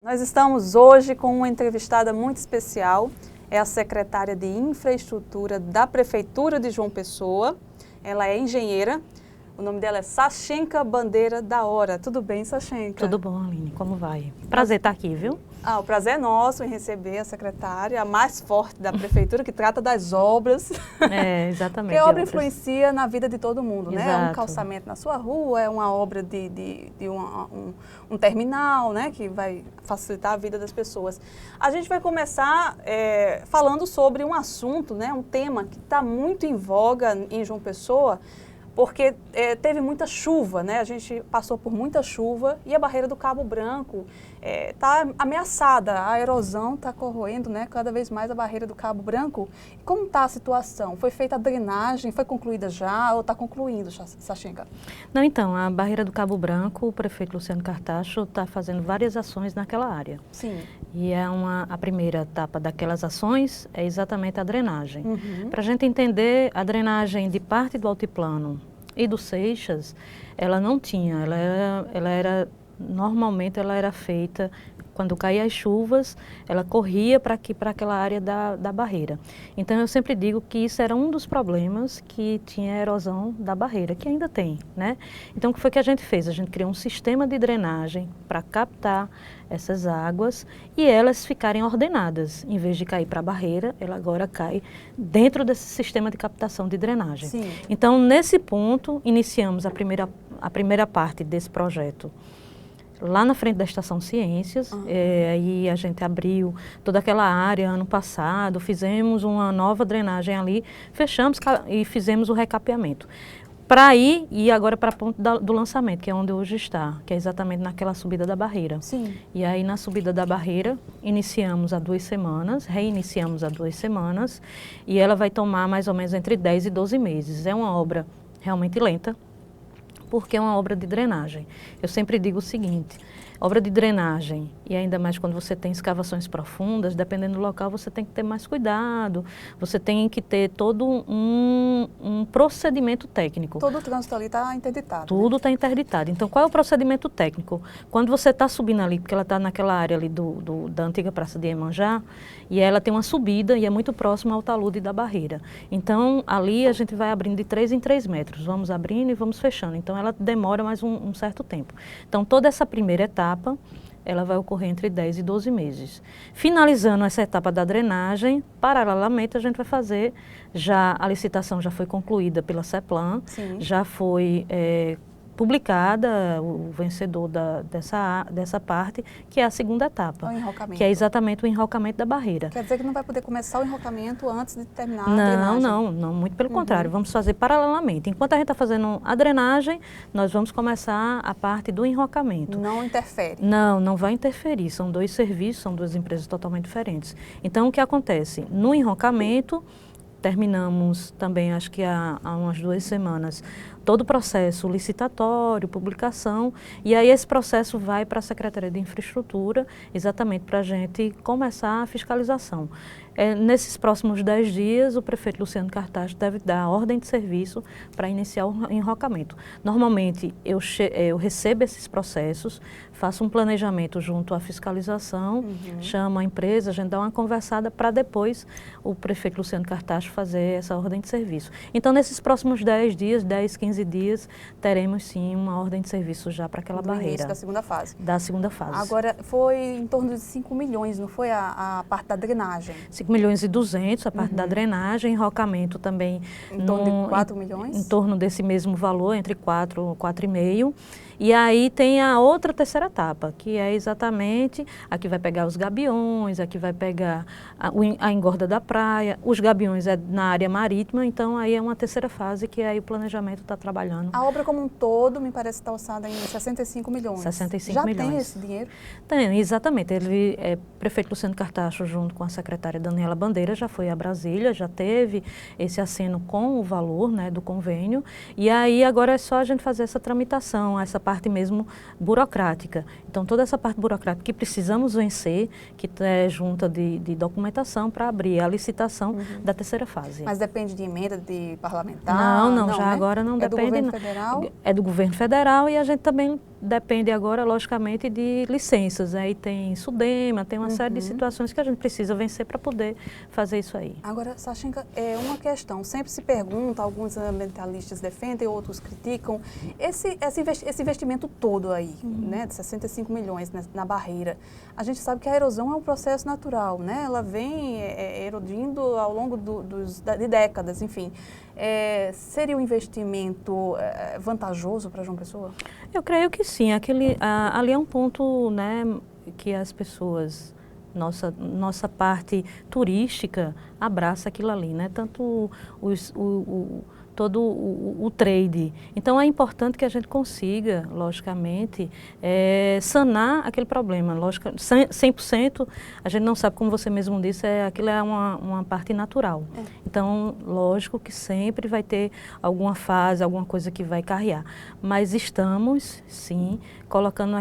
Nós estamos hoje com uma entrevistada muito especial, é a secretária de Infraestrutura da Prefeitura de João Pessoa. Ela é engenheira, o nome dela é Sashenka Bandeira da Hora. Tudo bem, Sashenka? Tudo bom, Aline, como vai? Prazer estar aqui, viu? O prazer é nosso em receber a secretária, a mais forte da Prefeitura, que trata das obras. É, exatamente. Porque a obra influencia na vida de todo mundo, né? Exato. Um calçamento na sua rua, é uma obra de um terminal, né? Que vai facilitar a vida das pessoas. A gente vai começar falando sobre um assunto, né? Um tema que está muito em voga em João Pessoa, porque teve muita chuva, né? A gente passou por muita chuva e a barreira do Cabo Branco está ameaçada, a erosão está corroendo, né, cada vez mais a barreira do Cabo Branco. Como está a situação? Foi feita a drenagem, foi concluída já ou está concluindo, Sashenka? Não, então, a barreira do Cabo Branco, o prefeito Luciano Cartacho está fazendo várias ações naquela área. Sim. E a primeira etapa daquelas ações é exatamente a drenagem. Uhum. Para a gente entender, a drenagem de parte do altiplano e do Seixas, ela não tinha, normalmente ela era feita, quando caía as chuvas, ela corria para aquela área da barreira. Então eu sempre digo que isso era um dos problemas que tinha a erosão da barreira, que ainda tem, né? Então o que foi que a gente fez? A gente criou um sistema de drenagem para captar essas águas e elas ficarem ordenadas. Em vez de cair para a barreira, ela agora cai dentro desse sistema de captação de drenagem. Sim. Então nesse ponto, iniciamos a primeira parte desse projeto lá na frente da Estação Ciências. Aí a gente abriu toda aquela área ano passado, fizemos uma nova drenagem ali, fechamos e fizemos o recapeamento. Para ir e agora para a ponte do lançamento, que é onde hoje está, que é exatamente naquela subida da barreira. Sim. E aí na subida da barreira, iniciamos há 2 semanas, reiniciamos há 2 semanas, e ela vai tomar mais ou menos entre 10 e 12 meses. É uma obra realmente lenta, porque é uma obra de drenagem. Eu sempre digo o seguinte, obra de drenagem, e ainda mais quando você tem escavações profundas, dependendo do local, você tem que ter mais cuidado, você tem que ter todo um procedimento técnico. Todo o trânsito ali está interditado. Tudo está interditado. Então, qual é o procedimento técnico? Quando você está subindo ali, porque ela está naquela área ali da antiga Praça de Iemanjá, e ela tem uma subida e é muito próxima ao talude da barreira. Então, ali a gente vai abrindo de 3 em 3 metros. Vamos abrindo e vamos fechando. Então, ela demora mais um certo tempo. Então, toda essa primeira etapa, ela vai ocorrer entre 10 e 12 meses. Finalizando essa etapa da drenagem, paralelamente a gente vai fazer, a licitação já foi concluída pela CEPLAN, Sim. já foi publicada o vencedor dessa parte, que é a segunda etapa, O enrocamento. que é exatamente o enrocamento da barreira. Quer dizer que não vai poder começar o enrocamento antes de terminar a drenagem? Não, muito pelo contrário, vamos fazer paralelamente. Enquanto a gente está fazendo a drenagem, nós vamos começar a parte do enrocamento. Não interfere? Não vai interferir, são 2 serviços, são 2 empresas totalmente diferentes. Então, o que acontece? No enrocamento, terminamos também, acho que há umas 2 semanas, todo o processo licitatório, publicação, e aí esse processo vai para a Secretaria de Infraestrutura, exatamente para a gente começar a fiscalização. Nesses próximos 10 dias, o prefeito Luciano Cartacho deve dar a ordem de serviço para iniciar o enrocamento. Normalmente, eu recebo esses processos, faço um planejamento junto à fiscalização, chamo a empresa, a gente dá uma conversada para depois o prefeito Luciano Cartacho fazer essa ordem de serviço. Então, nesses próximos 10 dias, 10, 15 dias, teremos sim uma ordem de serviço já para aquela barreira. Início da segunda fase. Da segunda fase. Agora, foi em torno de 5 milhões, não foi a parte da drenagem? 5 milhões e 200, a parte da drenagem, enrocamento também. Em torno de 4 milhões? Em torno desse mesmo valor, entre 4 e 4,5. E aí tem a outra terceira etapa, que é exatamente a que vai pegar os gabiões, a que vai pegar a engorda da praia. Os gabiões é na área marítima, então aí é uma terceira fase que aí o planejamento está trabalhando. A obra como um todo me parece estar orçada em 65 milhões. 65 milhões. Já tem esse dinheiro? Tem, exatamente. Prefeito Luciano Cartacho, junto com a secretária Daniela Bandeira, já foi a Brasília, já teve esse aceno com o valor, né, do convênio. E aí agora é só a gente fazer essa tramitação, essa parte mesmo burocrática. Então, toda essa parte burocrática que precisamos vencer, que é junta de documentação para abrir a licitação da terceira fase. Mas depende de emenda de parlamentar? Não, já né? agora não depende. do governo federal? É do governo federal e a gente também depende agora, logicamente, de licenças. Aí tem SUDEMA, tem uma série de situações que a gente precisa vencer para poder fazer isso aí. Agora, Sachenka, é uma questão, sempre se pergunta, alguns ambientalistas defendem, outros criticam, esse investimento todo aí, né, de 65 milhões na barreira, a gente sabe que a erosão é um processo natural, né, ela vem erodindo ao longo de décadas, enfim. Seria um investimento vantajoso para João Pessoa? Eu creio que sim. Ali é um ponto, né, que as pessoas, nossa parte turística abraça aquilo ali, né? Tanto todo o trade. Então é importante que a gente consiga, logicamente, sanar aquele problema. 100%, a gente não sabe, como você mesmo disse, aquilo é uma parte natural. Então, lógico que sempre vai ter alguma fase, alguma coisa que vai carrear. Mas estamos, sim, colocando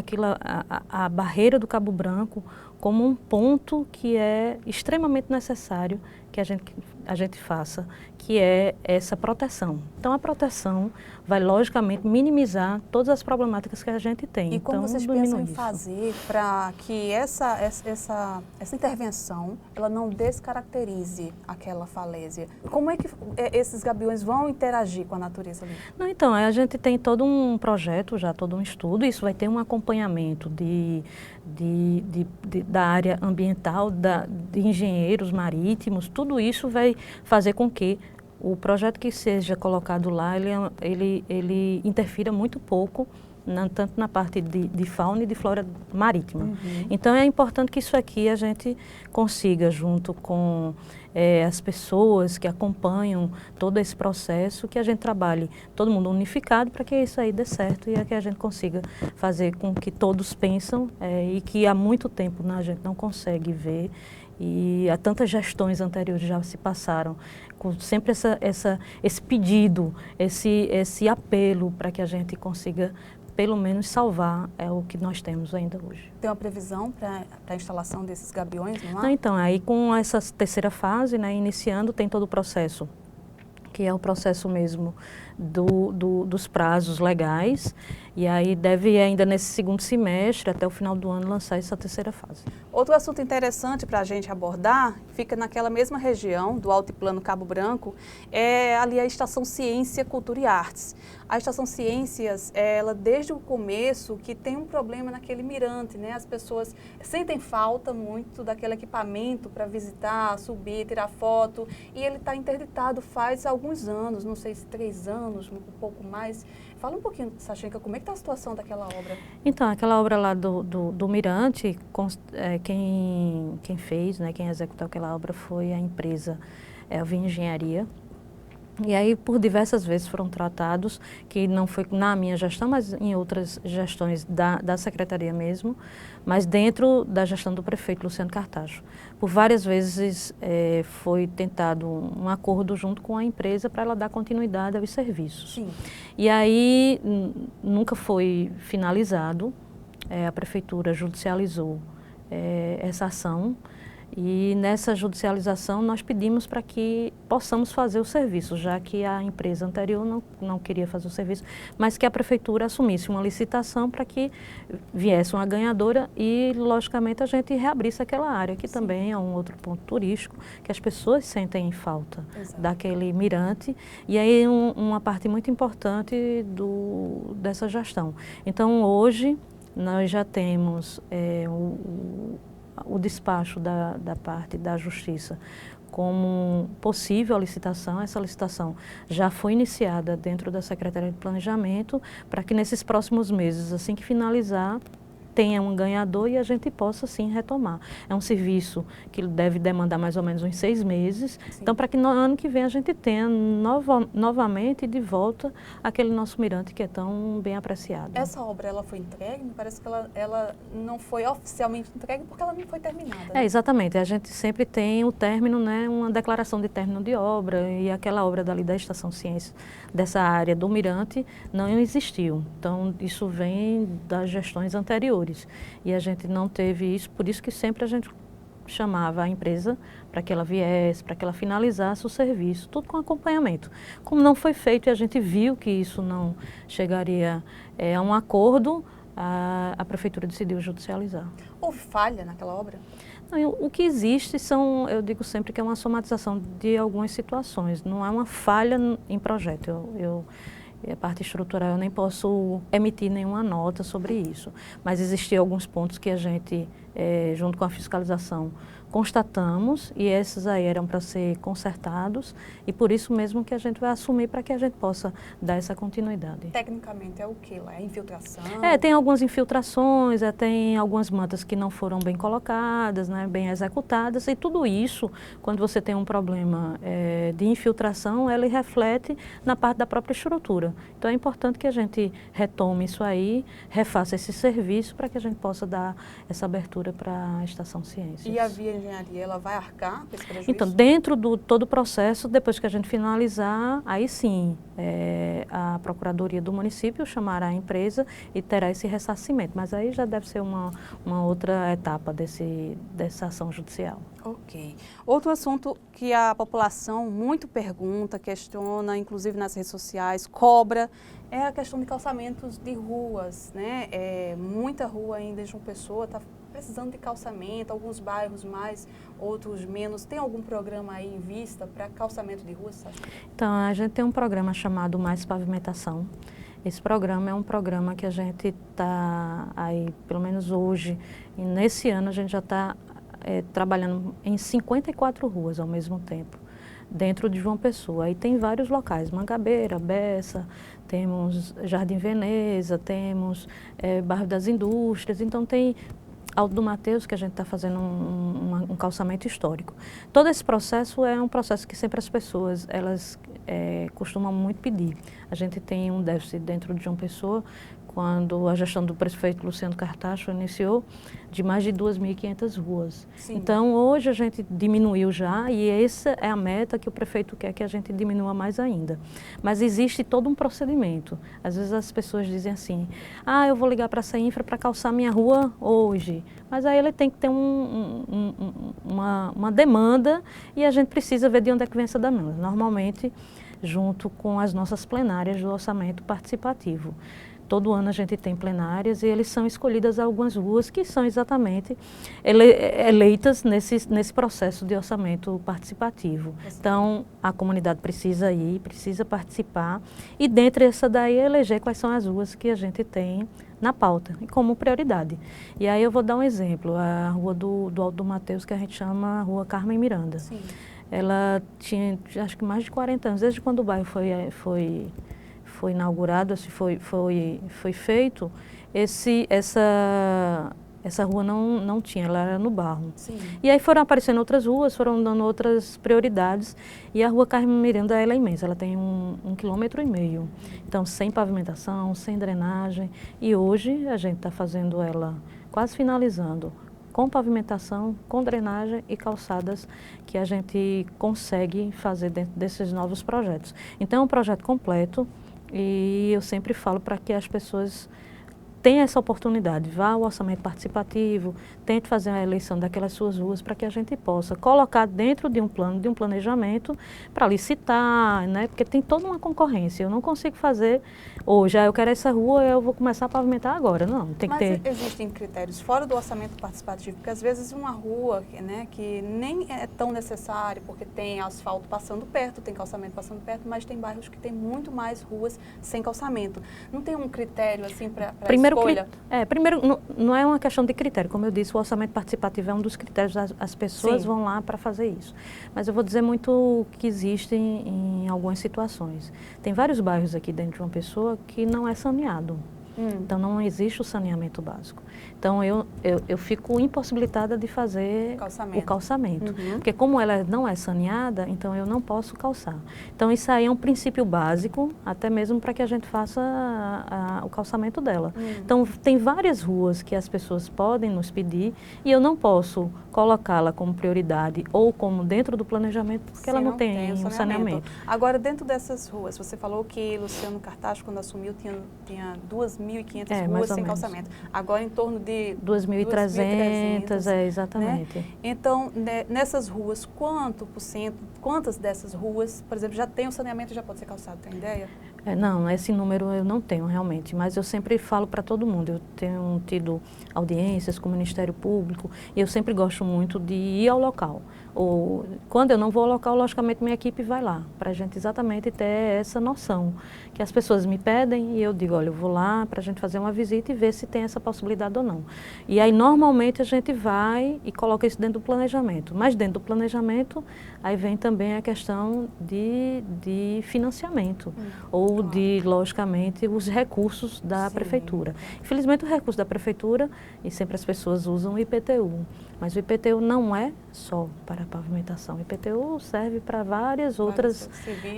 a barreira do Cabo Branco como um ponto que é extremamente necessário que a gente faça, que é essa proteção. Então, a proteção vai, logicamente, minimizar todas as problemáticas que a gente tem. E como vocês pensam em fazer para que essa intervenção ela não descaracterize aquela falésia? Como é que esses gabiões vão interagir com a natureza ali? Não, então, a gente tem todo um projeto, já todo um estudo, isso vai ter um acompanhamento da área ambiental, de engenheiros marítimos, tudo isso vai fazer com que o projeto que seja colocado lá, ele interfira muito pouco, tanto na parte de fauna e de flora marítima. Então é importante que isso aqui a gente consiga, junto com as pessoas que acompanham todo esse processo, que a gente trabalhe todo mundo unificado para que isso aí dê certo e que a gente consiga fazer com que todos pensam e que há muito tempo a gente não consegue ver. E há tantas gestões anteriores já se passaram, com sempre esse pedido, esse apelo para que a gente consiga, pelo menos, salvar o que nós temos ainda hoje. Tem uma previsão para a instalação desses gabiões no mar? Não, então, aí com essa terceira fase, né, iniciando, tem todo o processo, que é o processo mesmo dos prazos legais, e aí deve ainda nesse segundo semestre, até o final do ano, lançar essa terceira fase. Outro assunto interessante para a gente abordar, fica naquela mesma região do Altiplano Cabo Branco, é ali a Estação Ciência, Cultura e Artes. A Estação Ciências, ela desde o começo que tem um problema naquele mirante, né? As pessoas sentem falta muito daquele equipamento para visitar, subir, tirar foto, e ele está interditado faz alguns anos, não sei se 3 anos, um pouco mais. Fala um pouquinho, Sachenka, como é que está a situação daquela obra? Então, aquela obra lá do Mirante, quem fez, né, quem executou aquela obra foi a empresa Elvin Engenharia. E aí, por diversas vezes foram tratados, que não foi na minha gestão, mas em outras gestões da Secretaria mesmo, mas dentro da gestão do prefeito Luciano Cartacho. Por várias vezes foi tentado um acordo junto com a empresa para ela dar continuidade aos serviços. Sim. E aí nunca foi finalizado, a prefeitura judicializou essa ação. E nessa judicialização nós pedimos para que possamos fazer o serviço, já que a empresa anterior não queria fazer o serviço, mas que a prefeitura assumisse uma licitação para que viesse uma ganhadora e, logicamente, a gente reabrisse aquela área, que também é um outro ponto turístico, que as pessoas sentem falta daquele mirante. E aí uma parte muito importante dessa gestão. Então, hoje, nós já temos o despacho da parte da Justiça como possível a licitação. Essa licitação já foi iniciada dentro da Secretaria de Planejamento para que nesses próximos meses, assim que finalizar, tenha um ganhador e a gente possa, sim, retomar. É um serviço que deve demandar mais ou menos uns 6 meses. Sim. Então, para que no ano que vem a gente tenha novamente de volta aquele nosso mirante que é tão bem apreciado. Essa obra, ela foi entregue? Me parece que ela não foi oficialmente entregue porque ela não foi terminada. Né? Exatamente. A gente sempre tem o término, né, uma declaração de término de obra, e aquela obra dali da Estação Ciência, dessa área do mirante, não existiu. Então, isso vem das gestões anteriores. E a gente não teve isso, por isso que sempre a gente chamava a empresa para que ela viesse, para que ela finalizasse o serviço, tudo com acompanhamento. Como não foi feito e a gente viu que isso não chegaria a um acordo, a prefeitura decidiu judicializar. Houve falha naquela obra? Não, o que existe eu digo sempre que é uma somatização de algumas situações, não é uma falha em projeto. A parte estrutural, eu nem posso emitir nenhuma nota sobre isso, mas existiam alguns pontos que a gente, junto com a fiscalização, constatamos, e esses aí eram para ser consertados, e por isso mesmo que a gente vai assumir para que a gente possa dar essa continuidade. Tecnicamente é o que lá? É infiltração? Tem algumas infiltrações, tem algumas mantas que não foram bem colocadas, né, bem executadas, e tudo isso, quando você tem um problema de infiltração, ele reflete na parte da própria estrutura. Então é importante que a gente retome isso aí, refaça esse serviço para que a gente possa dar essa abertura para a Estação Ciências. E a Via Engenharia, ela vai arcar com esse prejuízo? Então, dentro do todo o processo, depois que a gente finalizar, aí sim, a Procuradoria do município chamará a empresa e terá esse ressarcimento. Mas aí já deve ser uma outra etapa dessa ação judicial. Ok. Outro assunto que a população muito pergunta, questiona, inclusive nas redes sociais, cobra, é a questão de calçamentos de ruas, né? Muita rua ainda em João Pessoa está precisando de calçamento, alguns bairros mais, outros menos. Tem algum programa aí em vista para calçamento de ruas, Sasha? Então, a gente tem um programa chamado Mais Pavimentação. Esse programa é um programa que a gente está aí, pelo menos hoje, e nesse ano a gente já está trabalhando em 54 ruas ao mesmo tempo, dentro de João Pessoa. Aí tem vários locais, Mangabeira, Bessa, temos Jardim Veneza, temos Bairro das Indústrias, então tem Alto do Mateus, que a gente está fazendo um calçamento histórico. Todo esse processo é um processo que sempre as pessoas, elas costumam muito pedir. A gente tem um déficit dentro de João Pessoa, quando a gestão do prefeito Luciano Cartacho iniciou, de mais de 2.500 ruas. Sim. Então, hoje a gente diminuiu já, e essa é a meta que o prefeito quer que a gente diminua mais ainda. Mas existe todo um procedimento. Às vezes as pessoas dizem assim, eu vou ligar para a CEINFRA para calçar minha rua hoje. Mas aí ele tem que ter uma demanda, e a gente precisa ver de onde é que vem essa demanda. Normalmente, junto com as nossas plenárias do orçamento participativo. Todo ano a gente tem plenárias e eles são escolhidas algumas ruas que são exatamente eleitas nesse processo de orçamento participativo. Então, a comunidade precisa ir, precisa participar, e dentre essa daí eleger quais são as ruas que a gente tem na pauta e como prioridade. E aí eu vou dar um exemplo, a rua do Alto do Mateus, que a gente chama Rua Carmen Miranda. Sim. Ela tinha, acho que mais de 40 anos, desde quando o bairro foi inaugurado, assim, foi feito, essa rua não tinha, ela era no barro. Sim. E aí foram aparecendo outras ruas, foram dando outras prioridades, e a Rua Carmen Miranda, ela é imensa, ela tem 1,5 km. Então, sem pavimentação, sem drenagem, e hoje a gente está fazendo ela, quase finalizando, com pavimentação, com drenagem e calçadas que a gente consegue fazer dentro desses novos projetos. Então, é um projeto completo, e eu sempre falo para que as pessoas tenham essa oportunidade, vá ao orçamento participativo, tente fazer a eleição daquelas suas ruas para que a gente possa colocar dentro de um plano, de um planejamento para licitar, né? Porque tem toda uma concorrência. Eu não consigo fazer hoje, eu quero essa rua, eu vou começar a pavimentar agora. Não, tem que ter. Mas existem critérios fora do orçamento participativo, porque às vezes uma rua, né, que nem é tão necessária, porque tem asfalto passando perto, tem calçamento passando perto, mas tem bairros que tem muito mais ruas sem calçamento. Não tem um critério assim para escolha? Primeiro, não é uma questão de critério. Como eu disse, o orçamento participativo é um dos critérios, as pessoas Sim. vão lá para fazer isso. Mas eu vou dizer muito que existe em algumas situações. Tem vários bairros aqui dentro de uma pessoa que não é saneado. Então, não existe o saneamento básico. Então, eu fico impossibilitada de fazer o calçamento. Porque como ela não é saneada, então eu não posso calçar. Então, isso aí é um princípio básico, até mesmo para que a gente faça o calçamento dela. Então, tem várias ruas que as pessoas podem nos pedir, e eu não posso colocá-la como prioridade ou como dentro do planejamento, porque Sim, ela não tem o um saneamento. Agora, dentro dessas ruas, você falou que Luciano Cartacho, quando assumiu, tinha 2.500 ruas sem calçamento. Agora, em torno de 2.300, exatamente. Né? Então, nessas ruas, quantas dessas ruas, por exemplo, já tem o saneamento e já pode ser calçado, tem ideia? Não, esse número eu não tenho realmente, mas eu sempre falo para todo mundo. Eu tenho tido audiências com o Ministério Público e eu sempre gosto muito de ir ao local. Ou, quando eu não vou ao local, logicamente minha equipe vai lá, para a gente exatamente ter essa noção. Que as pessoas me pedem e eu digo, olha, eu vou lá para a gente fazer uma visita e ver se tem essa possibilidade ou não. E aí, normalmente, a gente vai e coloca isso dentro do planejamento. Mas dentro do planejamento, aí vem também a questão de financiamento. Ou de, logicamente, os recursos da prefeitura. Infelizmente, o recurso da prefeitura, e sempre as pessoas usam o IPTU, mas o IPTU não é só para a pavimentação. O IPTU serve para vários outros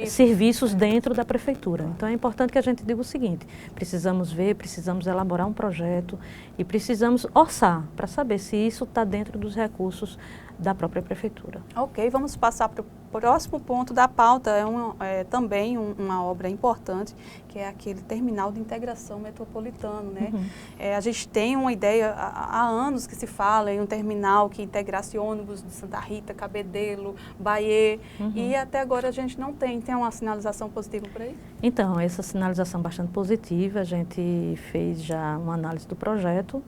serviços dentro da prefeitura. Então, é importante que a gente diga o seguinte, precisamos ver, precisamos elaborar um projeto e precisamos orçar para saber se isso está dentro dos recursos da própria prefeitura. Ok, vamos passar para o próximo ponto da pauta. É também uma obra importante, que é aquele terminal de integração metropolitano, né? A gente tem uma ideia, há anos que se fala em um terminal que integrasse ônibus de Santa Rita, Cabedelo, Bahia, e até agora a gente não tem. Tem uma sinalização positiva por aí? Então, essa sinalização bastante positiva, a gente fez já uma análise do projeto,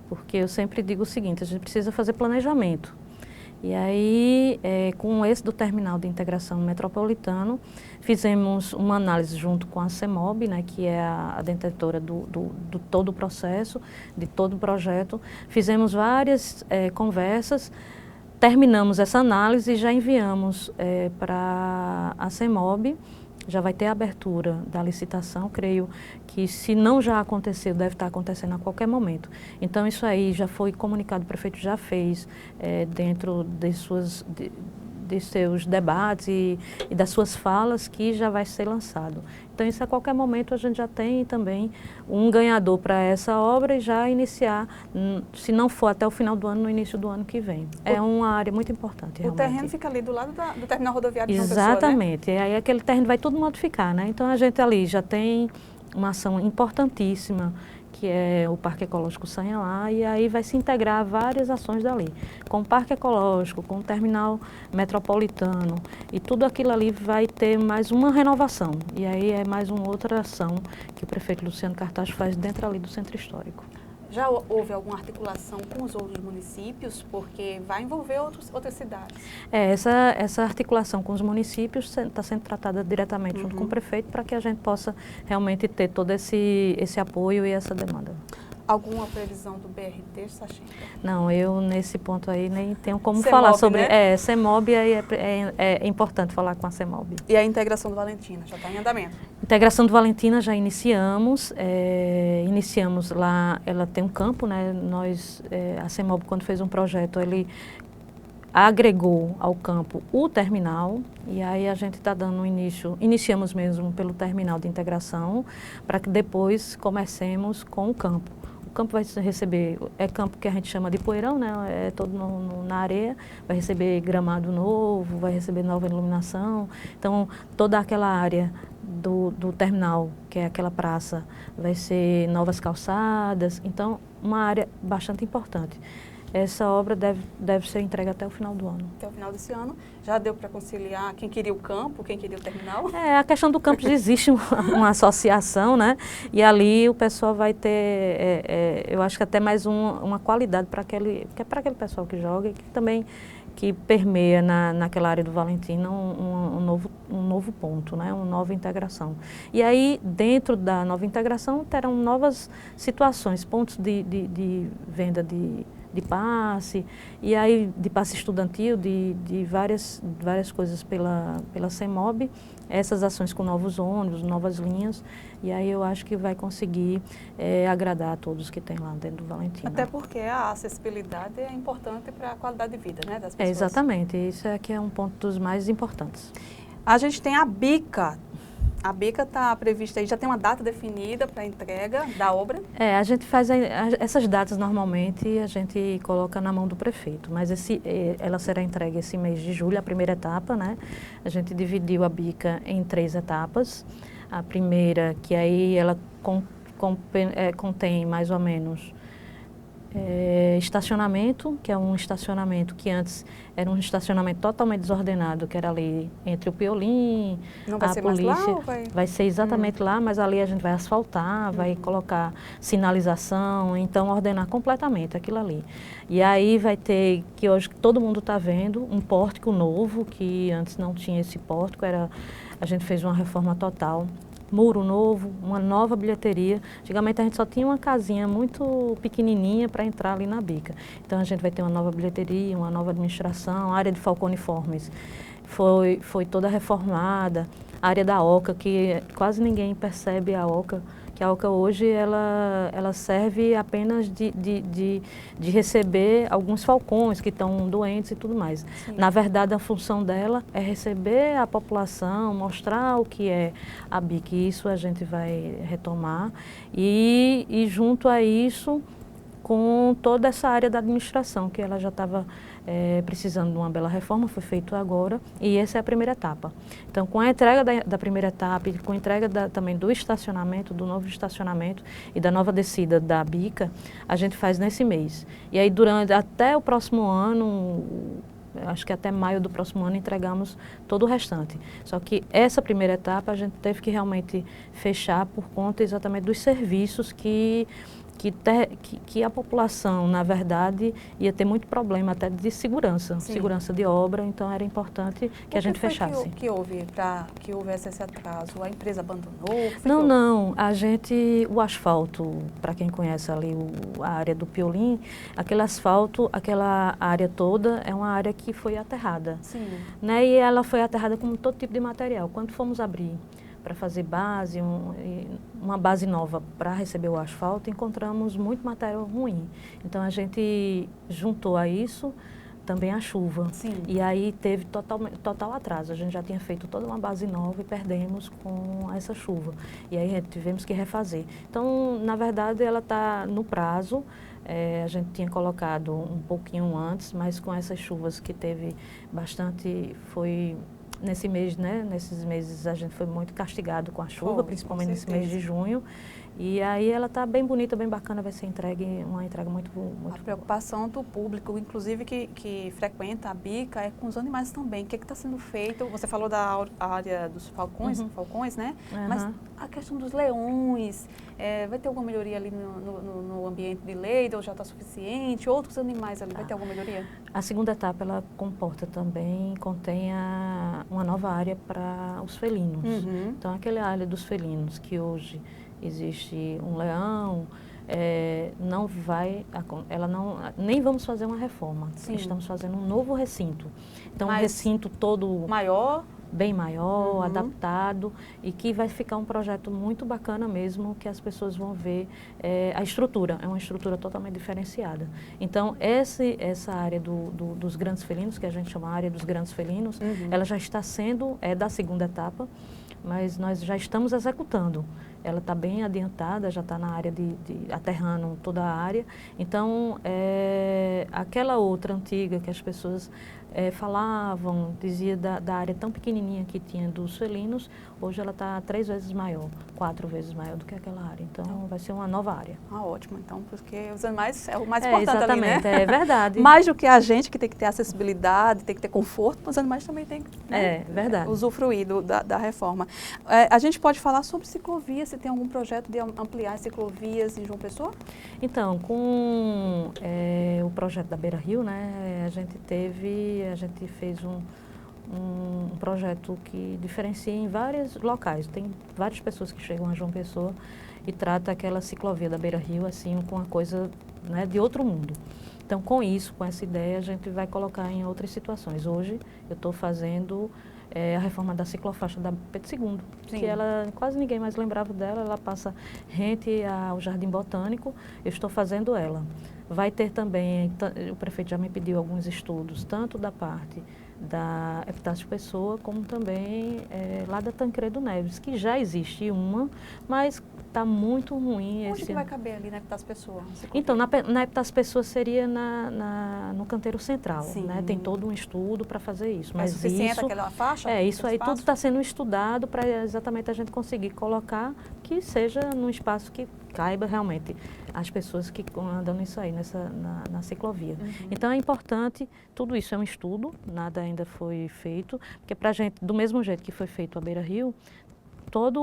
porque eu sempre digo o seguinte, a gente precisa fazer planejamento. E aí, com esse do terminal de integração metropolitano, fizemos uma análise junto com a CEMOB, né, que é a detentora do todo o processo, de todo o projeto. Fizemos várias conversas, terminamos essa análise e já enviamos para a CEMOB. Já vai ter a abertura da licitação, creio que se não já aconteceu, deve estar acontecendo a qualquer momento. Então isso aí já foi comunicado, o prefeito já fez dentro de seus debates e das suas falas que já vai ser lançado. Então isso a qualquer momento a gente já tem também um ganhador para essa obra e já iniciar, se não for até o final do ano, no início do ano que vem. É uma área muito importante, realmente. O terreno fica ali do lado do terminal rodoviário de João Pessoa, né? Exatamente. E aí aquele terreno vai tudo modificar, né? Então a gente ali já tem uma ação importantíssima, que é o Parque Ecológico Sanhalá, e aí vai se integrar várias ações dali. Com o Parque Ecológico, com o Terminal Metropolitano, e tudo aquilo ali vai ter mais uma renovação. E aí é mais uma outra ação que o prefeito Luciano Cartacho faz dentro ali do Centro Histórico. Já houve alguma articulação com os outros municípios, porque vai envolver outras cidades? Essa articulação com os municípios está sendo tratada diretamente junto com o prefeito para que a gente possa realmente ter todo esse apoio e essa demanda. Alguma previsão do BRT, Sachinha? Não, eu nesse ponto aí nem tenho como CEMOB, falar sobre... né? CEMOB aí é importante falar com a CEMOB. E a integração do Valentina, já está em andamento? Integração do Valentina já iniciamos. Iniciamos lá, ela tem um campo, né? A CEMOB, quando fez um projeto, ele agregou ao campo o terminal, e aí a gente está dando iniciamos mesmo pelo terminal de integração, para que depois comecemos com o campo. O campo vai receber, campo que a gente chama de poeirão, né? É todo na areia, vai receber gramado novo, vai receber nova iluminação. Então, toda aquela área do terminal, que é aquela praça, vai ser novas calçadas. Então, uma área bastante importante. Essa obra deve ser entregue até o final do ano. Até o final desse ano. Já deu para conciliar quem queria o campo, quem queria o terminal? A questão do campo existe uma associação, né? E ali o pessoal vai ter, eu acho que até mais uma qualidade para aquele pessoal que joga e que também que permeia naquela área do Valentina um novo ponto, né? Uma nova integração. E aí, dentro da nova integração, terão novas situações, pontos de venda de passe, e aí de passe estudantil, de várias coisas pela CEMOB, essas ações com novos ônibus, novas linhas, e aí eu acho que vai conseguir agradar a todos que tem lá dentro do Valentina. Até porque a acessibilidade é importante para a qualidade de vida, né, das pessoas. Exatamente, isso aqui é um ponto dos mais importantes. A gente tem a bica A bica está prevista aí, já tem uma data definida para a entrega da obra? A gente faz essas datas normalmente, a gente coloca na mão do prefeito, mas ela será entregue esse mês de julho, a primeira etapa, né? A gente dividiu a bica em 3 etapas. A primeira, que aí ela contém mais ou menos estacionamento, que é um estacionamento que antes era um estacionamento totalmente desordenado, que era ali entre o Piolim, Não vai a ser polícia. mais lá ou vai? Vai ser exatamente lá, mas ali a gente vai asfaltar, vai colocar sinalização, então ordenar completamente aquilo ali. E aí vai ter, que hoje todo mundo está vendo, um pórtico novo, que antes não tinha esse pórtico, a gente fez uma reforma total. Muro novo, uma nova bilheteria. Antigamente a gente só tinha uma casinha muito pequenininha para entrar ali na bica. Então a gente vai ter uma nova bilheteria, uma nova administração, a área de falconiformes foi toda reformada, a área da oca, que quase ninguém percebe a oca, que a oca hoje ela serve apenas de receber alguns falcões que estão doentes e tudo mais. Sim. Na verdade, a função dela é receber a população, mostrar o que é a bica, e isso a gente vai retomar. E junto a isso, com toda essa área da administração, que ela já estava precisando de uma bela reforma, foi feito agora, e essa é a primeira etapa. Então, com a entrega da primeira etapa e com a entrega também do estacionamento, do novo estacionamento e da nova descida da bica, a gente faz nesse mês. E aí, até o próximo ano, acho que até maio do próximo ano, entregamos todo o restante. Só que essa primeira etapa a gente teve que realmente fechar por conta exatamente dos serviços que a população, na verdade, ia ter muito problema até de segurança, Sim. segurança de obra, então era importante que a gente fechasse. O que houve para que houvesse esse atraso? A empresa abandonou? Não, o asfalto, para quem conhece ali a área do Piolim, aquele asfalto, aquela área toda é uma área que foi aterrada. Sim. Né? E ela foi aterrada com todo tipo de material. Quando fomos abrir para fazer base, uma base nova para receber o asfalto, encontramos muito material ruim. Então a gente juntou a isso também a chuva. Sim. E aí teve total atraso. A gente já tinha feito toda uma base nova e perdemos com essa chuva. E aí tivemos que refazer. Então, na verdade, ela está no prazo. A gente tinha colocado um pouquinho antes, mas com essas chuvas que teve bastante, nesse mês, né? Nesses meses a gente foi muito castigado com a chuva, principalmente nesse mês de junho. E aí ela está bem bonita, bem bacana, vai ser uma entrega muito A preocupação do público, inclusive que frequenta a bica, é com os animais também. O que está sendo feito? Você falou da área dos falcões, né? Mas a questão dos leões, vai ter alguma melhoria ali no ambiente de Lleida ou já está suficiente? Outros animais ali, vai ter alguma melhoria? A segunda etapa, ela contém uma nova área para os felinos. Então, aquela área dos felinos que hoje existe um leão, nem vamos fazer uma reforma. Sim. Estamos fazendo um novo recinto. Então, um recinto todo maior, bem maior, adaptado, e que vai ficar um projeto muito bacana mesmo, que as pessoas vão ver a estrutura, é uma estrutura totalmente diferenciada. Então, essa área dos grandes felinos, que a gente chama a área dos grandes felinos, ela já está sendo, da segunda etapa, mas nós já estamos executando. Ela está bem adiantada, já está na área de aterrando toda a área. Então, aquela outra antiga que as pessoas falavam, dizia da área tão pequenininha que tinha dos felinos, hoje ela está 3 vezes maior, 4 vezes maior do que aquela área. Então, vai ser uma nova área. Ótimo, então, porque os animais é o mais importante ali, né? Exatamente, é verdade. Mais do que a gente, que tem que ter acessibilidade, tem que ter conforto, os animais também têm que verdade. Usufruir da reforma. A gente pode falar sobre ciclovia, se tem algum projeto de ampliar as ciclovias em João Pessoa? Então, com o projeto da Beira Rio, né, a gente fez um projeto que diferencia em vários locais. Tem várias pessoas que chegam a João Pessoa e trata aquela ciclovia da Beira Rio assim com uma coisa né, de outro mundo. Então, com isso, com essa ideia, a gente vai colocar em outras situações. Hoje, eu estou fazendo a reforma da ciclofaixa da Pedro II, que ela, quase ninguém mais lembrava dela, ela passa rente ao Jardim Botânico, eu estou fazendo ela. Vai ter também, o prefeito já me pediu alguns estudos, tanto da parte da Epitácio Pessoa, como também lá da Tancredo Neves, que já existe uma, mas está muito ruim. Onde que vai caber ali na Epitácio Pessoa? Então, na Epitácio Pessoa seria no canteiro central, né? Tem todo um estudo para fazer isso. Mas suficiente isso, aquela faixa? Isso aí tudo está sendo estudado para exatamente a gente conseguir colocar que seja num espaço que caiba realmente as pessoas que andam nisso aí, na ciclovia. Então é importante, tudo isso é um estudo, nada ainda foi feito, porque para a gente, do mesmo jeito que foi feito a Beira Rio, toda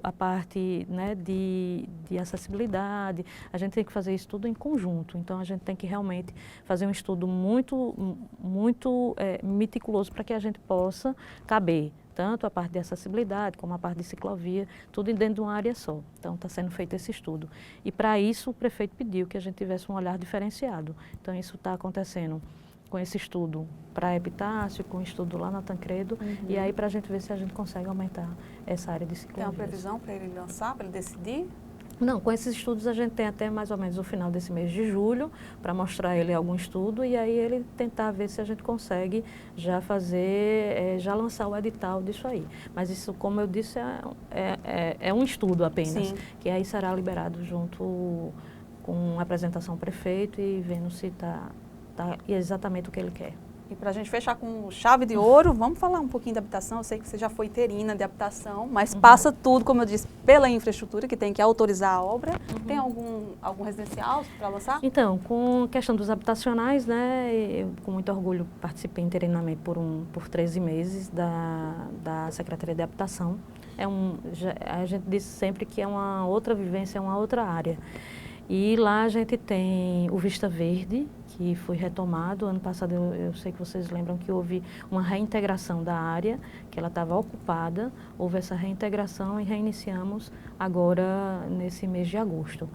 a parte, né, de acessibilidade, a gente tem que fazer isso tudo em conjunto. Então, a gente tem que realmente fazer um estudo muito meticuloso para que a gente possa caber tanto a parte de acessibilidade como a parte de ciclovia, tudo dentro de uma área só. Então, está sendo feito esse estudo. E, para isso, o prefeito pediu que a gente tivesse um olhar diferenciado. Então, isso está acontecendo com esse estudo para Epitácio, com o estudo lá na Tancredo, e aí para a gente ver se a gente consegue aumentar essa área de ciclovias. Tem uma previsão para ele lançar, para ele decidir? Não, com esses estudos a gente tem até mais ou menos o final desse mês de julho, para mostrar ele algum estudo, e aí ele tentar ver se a gente consegue já fazer, já lançar o edital disso aí. Mas isso, como eu disse, é um estudo apenas, que aí será liberado junto com a apresentação ao prefeito e vendo se está exatamente o que ele quer. E para a gente fechar com chave de ouro, vamos falar um pouquinho da habitação. Eu sei que você já foi interina de habitação, mas passa tudo, como eu disse, pela infraestrutura, que tem que autorizar a obra. Tem algum residencial para lançar? Então, com a questão dos habitacionais, né, eu com muito orgulho participei interinamente por 13 meses da Secretaria de Habitação. A gente diz sempre que é uma outra vivência, é uma outra área. E lá a gente tem o Vista Verde, que foi retomado. Ano passado eu sei que vocês lembram que houve uma reintegração da área, que ela estava ocupada, houve essa reintegração e reiniciamos agora nesse mês de agosto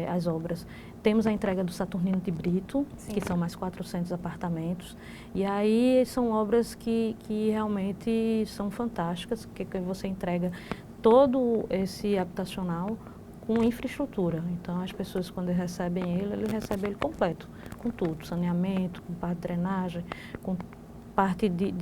as obras. Temos a entrega do Saturnino de Brito, que são mais 400 apartamentos, e aí são obras que realmente são fantásticas, que você entrega todo esse habitacional com infraestrutura. Então, as pessoas, quando recebem ele recebem ele completo, com tudo, saneamento, com parte de drenagem, com parte de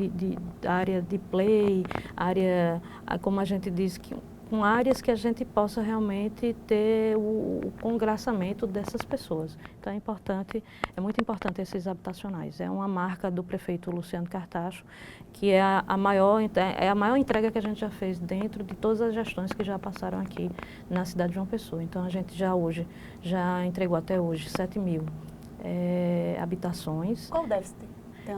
área de play, área, como a gente diz, com áreas que a gente possa realmente ter o congraçamento dessas pessoas. Então, é muito importante esses habitacionais. É uma marca do prefeito Luciano Cartacho, que é a maior entrega que a gente já fez dentro de todas as gestões que já passaram aqui na cidade de João Pessoa. Então, a gente já entregou até hoje 7.000 habitações. Qual o déficit?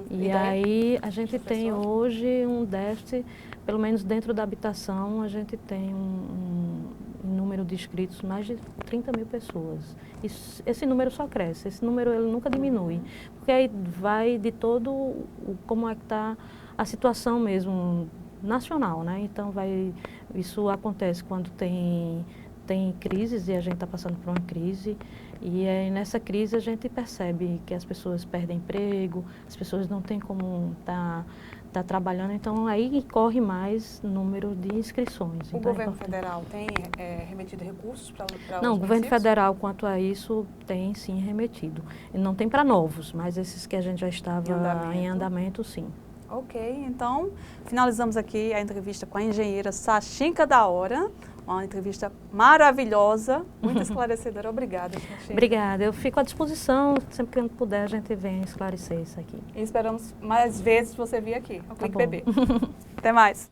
E aí a gente tem hoje um déficit, pelo menos dentro da habitação, a gente tem um número de inscritos, mais de 30.000 pessoas. Esse número só cresce, esse número ele nunca diminui, porque aí vai de todo como é que está a situação mesmo nacional, né? Então isso acontece quando tem crises, e a gente está passando por uma crise, e nessa crise a gente percebe que as pessoas perdem emprego, as pessoas não têm como tá trabalhando, então aí corre mais número de inscrições. O governo federal tem remetido recursos para os Não, o governo federal, quanto a isso, tem sim remetido. E não tem para novos, mas esses que a gente já estava em andamento, sim. Ok, então finalizamos aqui a entrevista com a engenheira Sachinka da Hora, uma entrevista maravilhosa, muito esclarecedora. Obrigada, Sachinka. Obrigada, eu fico à disposição, sempre que puder a gente vem esclarecer isso aqui. E esperamos mais vezes você vir aqui, ao Clique Tá bom. BB. Até mais.